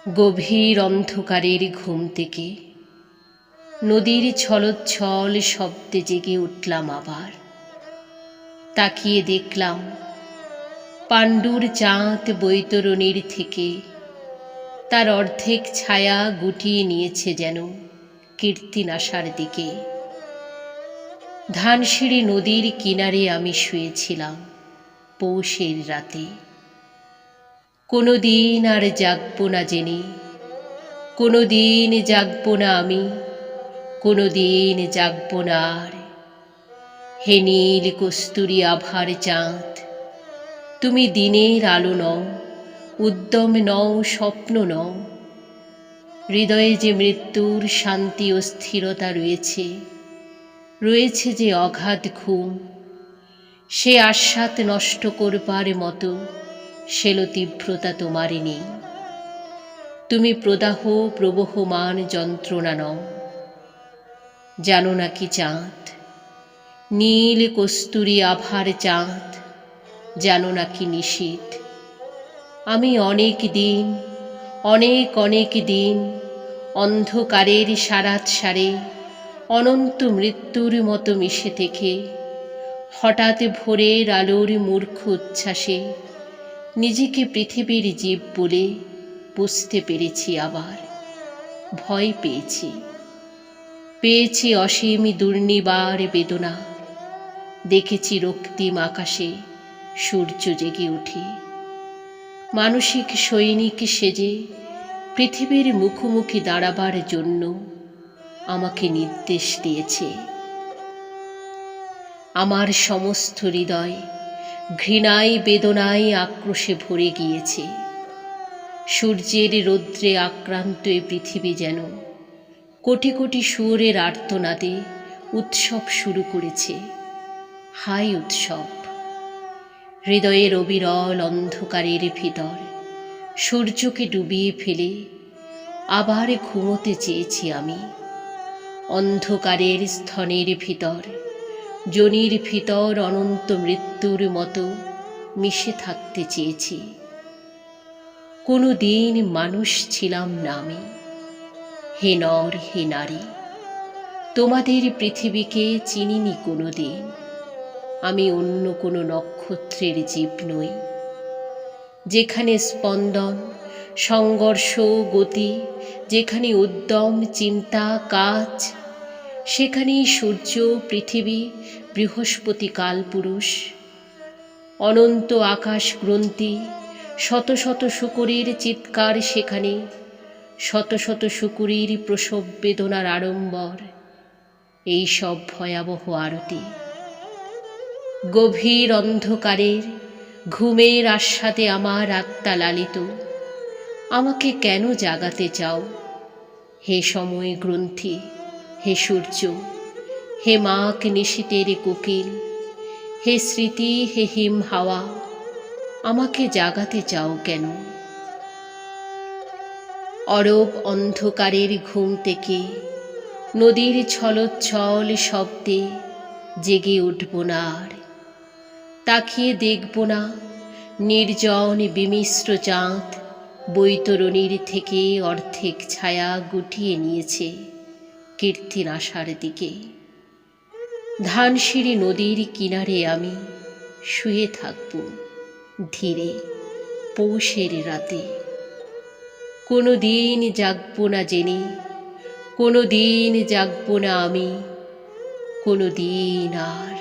গভীর অন্ধকারের ঘুম থেকে নদীর ছলোচ্ছল শব্দে জেগে উঠলাম আবার। তাকিয়ে দেখলাম পাণ্ডুর চাঁদ বৈতরণীর থেকে তার অর্ধেক ছায়া গুটিয়ে নিয়েছে যেন কীর্তিনাশার দিকে। ধানসিঁড়ি নদীর কিনারে আমি শুয়েছিলাম পৌষের রাতে। কোনো দিন আর জাগব না জেনে, কোনো দিন জাগব না আমি, কোনো দিন জাগব না আর। হে নীল কস্তুরী আভার চাঁদ, তুমি দিনের আলো নও, উদ্যম নও, স্বপ্ন নও। হৃদয়ে যে মৃত্যুর শান্তি ও স্থিরতা রয়েছে, রয়েছে যে অগাধ ঘুম, সে আস্বাদ নষ্ট করবার মতো শেলো তীব্রতা তোমারই নেই। তুমি প্রদাহ প্রবহমান যন্ত্রণা নও। জানো নাকি চাঁদ, নীল কস্তুরী আভার চাঁদ, জানো নাকি নিশীথ, আমি অনেক দিন, অনেক দিন অন্ধকারের সারাৎসারে অনন্ত মৃত্যুর মতো মিশে থেকে হঠাৎ ভোরের আলোর মূর্খ উচ্ছ্বাসে নিজেকে পৃথিবীর জীব বলে বুঝতে পেরেছি। আবার ভয় পেয়েছি, পেয়েছি অসীম দুর্নিবার বেদনা। দেখেছি রক্তিম আকাশে সূর্য জেগে ওঠে, মানসিক সৈনিক সেজে পৃথিবীর মুখোমুখি দাঁড়াবার জন্য আমাকে নির্দেশ দিয়েছে। আমার সমস্ত হৃদয় ঘৃণায় বেদনায় আক্রোশে ভরে গিয়েছে। সূর্যের রৌদ্রে আক্রান্ত এ পৃথিবী যেন কোটি কোটি সুরের আর্তনাদে উৎসব শুরু করেছে। হাই উৎসব! হৃদয়ের অবিরল অন্ধকারের ভিতর সূর্যকে ডুবিয়ে ফেলে আবার ঘুমোতে চেয়েছি আমি। অন্ধকারের স্থনের ভিতর, যোনির ভিতর অনন্ত মৃত্যুর মতো মিশে থাকতে চেয়েছি। কোনো দিন মানুষ ছিলাম না আমি। হে নর, হে নারী, তোমাদের পৃথিবীকে চিনিনি কোনো দিন। আমি অন্য কোনো নক্ষত্রের জীব নই। যেখানে স্পন্দন, সংঘর্ষ, গতি, যেখানে উদ্যম, চিন্তা, কাজ, সেখানেই সূর্য, পৃথিবী, বৃহস্পতি কালপুরুষ। অনন্ত আকাশ গ্রন্থি, শত শত শূকরের চিৎকার সেখানে, শত শত শূকরীর প্রসব বেদনার আড়ম্বর। এই সব ভয়াবহ আরতি। গভীর অন্ধকারের ঘুমের আস্বাদে আমার আত্মা লালিত। আমাকে কেন জাগাতে চাও? হে সময় গ্রন্থি, হে সূর্য, হে মাঘ নিশীথের কোকিল, হে স্মৃতি, হে হিম হাওয়া, আমাকে জাগাতে চাও কেন? অরব অন্ধকারের ঘুম থেকে নদীর ছলোচ্ছল শব্দে জেগে উঠব না আর। তাকিয়ে দেখব না নির্জন বিমিশ্র চাঁদ বৈতরণীর থেকে অর্ধেক ছায়া গুটিয়ে নিয়েছে কীর্তিনাশার দিকে। ধানসিঁড়ি নদীর কিনারে আমি শুয়ে থাকব ধীরে পৌষের রাতে। কোনো দিন জাগব না জেনে, কোনো দিন জাগব না আমি, কোনো দিন আর।